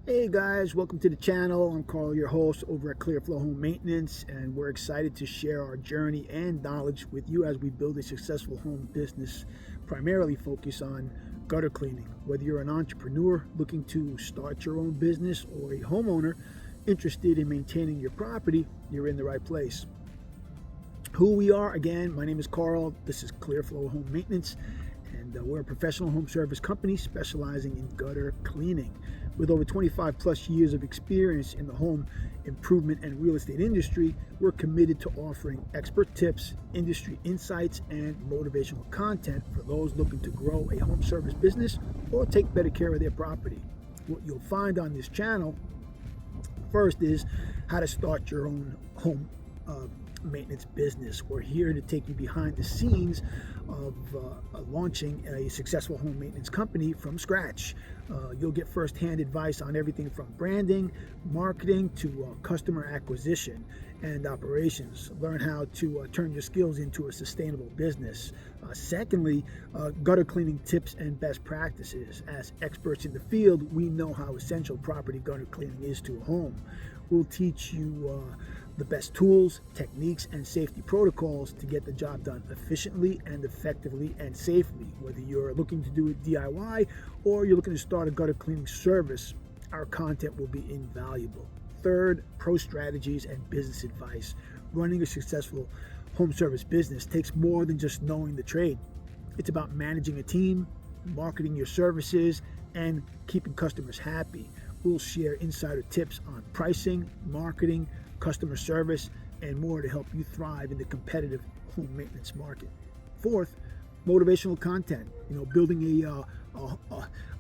Hey guys, welcome to the channel. I'm Carl, your host over at ClearFlow Home Maintenance, and we're excited to share our journey and knowledge with you as we build a successful home business, primarily focused on gutter cleaning. Whether you're an entrepreneur looking to start your own business or a homeowner interested in maintaining your property, you're in the right place. Who we are, again, my name is Carl. This is ClearFlow Home Maintenance, and we're a professional home service company specializing in gutter cleaning. With over 25 plus years of experience in the home improvement and real estate industry, we're committed to offering expert tips, industry insights, and motivational content for those looking to grow a home service business or take better care of their property. What you'll find on this channel first is how to start your own home maintenance business. We're here to take you behind the scenes of launching a successful home maintenance company from scratch. You'll get first-hand advice on everything from branding, marketing, to customer acquisition and operations. Learn how to turn your skills into a sustainable business. Secondly, gutter cleaning tips and best practices. As experts in the field, we know how essential property gutter cleaning is to a home. We'll teach you the best tools, techniques, and safety protocols to get the job done efficiently and effectively and safely. Whether you're looking to do it DIY or you're looking to start a gutter cleaning service, our content will be invaluable. Third, pro strategies and business advice. Running a successful home service business takes more than just knowing the trade. It's about managing a team, marketing your services, and keeping customers happy. We'll share insider tips on pricing, marketing, customer service, and more to help you thrive in the competitive home maintenance market. Fourth, motivational content.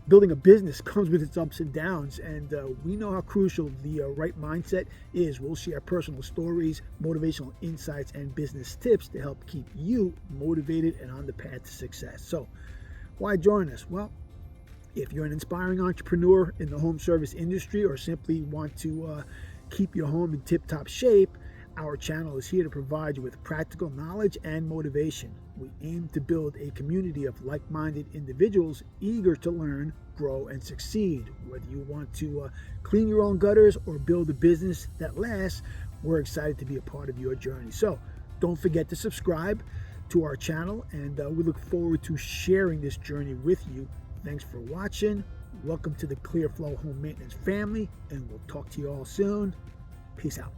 Building a business comes with its ups and downs, and we know how crucial the right mindset is. We'll share personal stories, motivational insights, and business tips to help keep you motivated and on the path to success. So, why join us? Well, if you're an inspiring entrepreneur in the home service industry or simply want to keep your home in tip-top shape, our channel is here to provide you with practical knowledge and motivation. We aim to build a community of like-minded individuals eager to learn, grow, and succeed. Whether you want to clean your own gutters or build a business that lasts, we're excited to be a part of your journey. So don't forget to subscribe to our channel, and we look forward to sharing this journey with you. Thanks for watching. Welcome to the ClearFlow Home Maintenance family, and we'll talk to you all soon. Peace out.